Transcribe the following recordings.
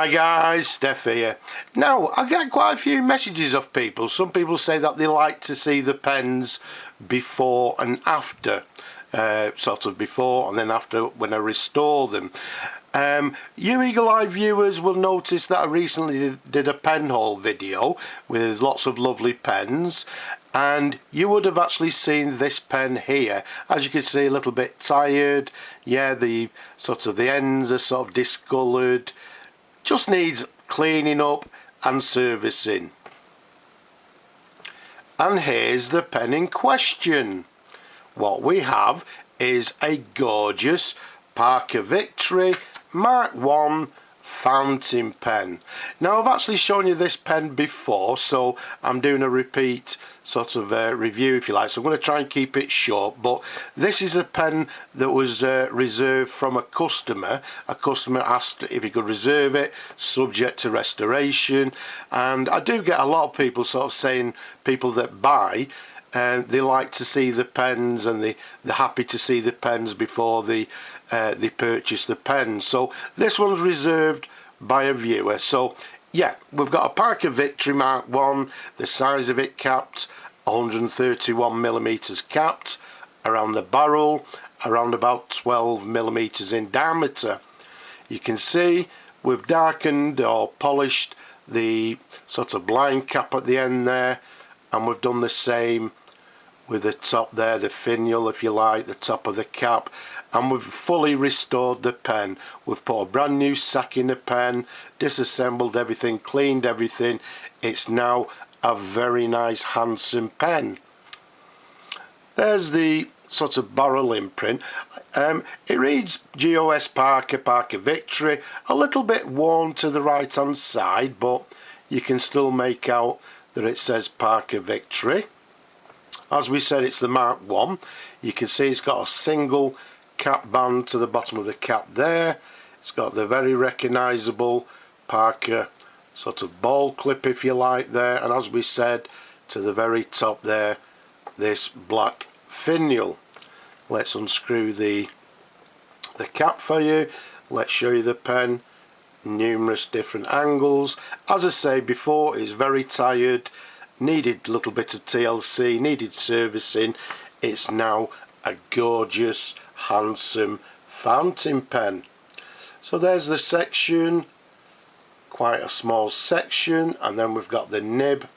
Hi guys, Steph here. Now, I get quite a few messages of people. Some people say that they like to see the pens before and after. Sort of before and then after when I restore them. You Eagle Eye viewers will notice that I recently did a pen haul video with lots of lovely pens, and you would have actually seen this pen here. As you can see, a little bit tired. Yeah, the ends are sort of discoloured. Just needs cleaning up and servicing. And here's the pen in question. What we have is a gorgeous Parker Victory MkI fountain pen. Now, I've actually shown you this pen before, so I'm doing a repeat review, if you like, so I'm going to try and keep it short. But this is a pen that was reserved from a customer. A customer asked if he could reserve it subject to restoration, and I do get a lot of people sort of saying, people that buy, they like to see the pens, and they're happy to see the pens before they purchase the pens. So this one's reserved by a viewer. So yeah, we've got a Parker Victory MkI, the size of it capped, 131mm capped, around the barrel, around about 12mm in diameter. You can see we've darkened or polished the sort of blind cap at the end there, and we've done the same with the top there, the finial, if you like, the top of the cap, and we've fully restored the pen. We've put a brand new sack in the pen, disassembled everything, cleaned everything. It's now a very nice, handsome pen. There's the sort of barrel imprint. It reads GOS Parker Victory, a little bit worn to the right hand side, but you can still make out that it says Parker Victory. As we said, it's the MkI. You can see it's got a single cap band to the bottom of the cap there. It's got the very recognisable Parker sort of ball clip, if you like, there, and as we said, to the very top there, this black finial. Let's unscrew the cap for you. Let's show you the pen, numerous different angles. As I say before, it's very tired, needed a little bit of TLC, needed servicing. It's now a gorgeous, handsome fountain pen. So there's the section, quite a small section, and then we've got the nib,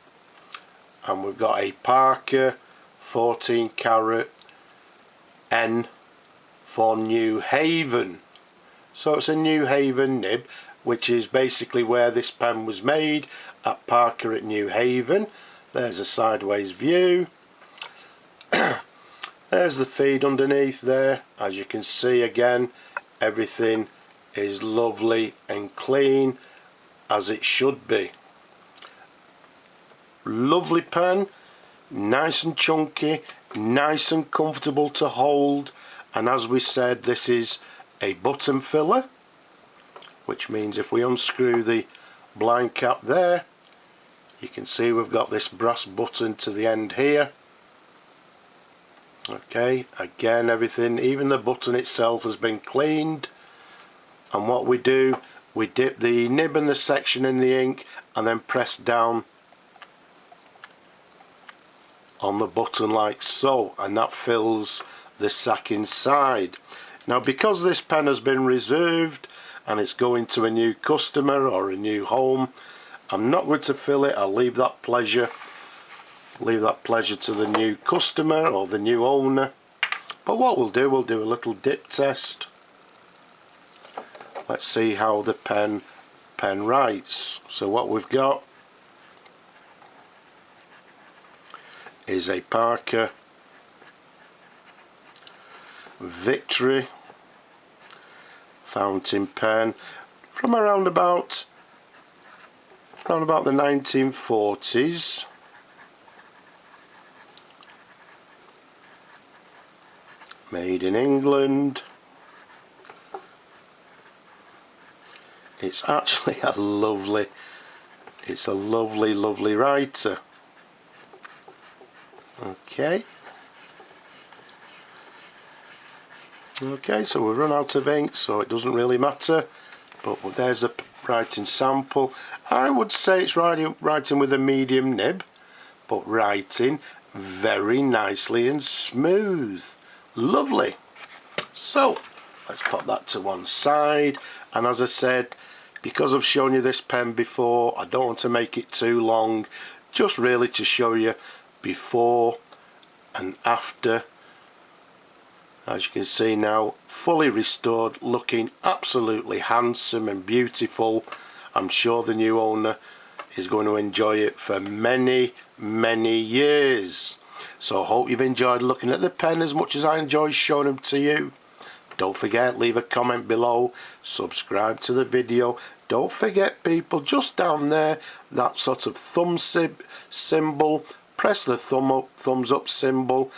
and we've got a Parker 14 carat N for Newhaven. So it's a Newhaven nib, which is basically where this pen was made, at Parker at Newhaven. There's a sideways view. There's the feed underneath there. As you can see, again, everything is lovely and clean, as it should be. Lovely pen, nice and chunky, nice and comfortable to hold, and as we said, this is a button filler, which means if we unscrew the blind cap there, you can see we've got this brass button to the end here. Okay, again, everything, even the button itself has been cleaned, and what we do, we dip the nib and the section in the ink and then press down on the button like so, and that fills the sack inside. Now, because this pen has been reserved and it's going to a new customer or a new home, I'm not going to fill it. I'll leave that pleasure to the new customer or the new owner. But what we'll do a little dip test. Let's see how the pen writes. So what we've got is a Parker Victory fountain pen from around about the 1940s. Made in England. It's actually a lovely writer. Okay, so we've run out of ink, so it doesn't really matter, but there's a writing sample. I would say it's writing with a medium nib, but writing very nicely and smooth. Lovely. So let's put that to one side, and as I said, because I've shown you this pen before, I don't want to make it too long, just really to show you before and after. As you can see now, fully restored, looking absolutely handsome and beautiful. I'm sure the new owner is going to enjoy it for many, many years. So I hope you've enjoyed looking at the pen as much as I enjoy showing them to you. Don't forget, leave a comment below, subscribe to the video. Don't forget, people, just down there, that sort of thumb symbol, press the thumbs up symbol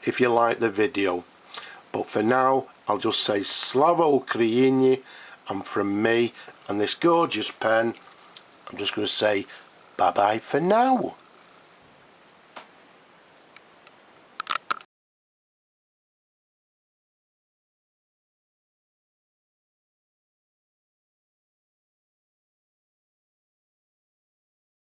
if you like the video. But for now, I'll just say Slava Ukraini, and from me and this gorgeous pen, I'm just going to say bye bye for now.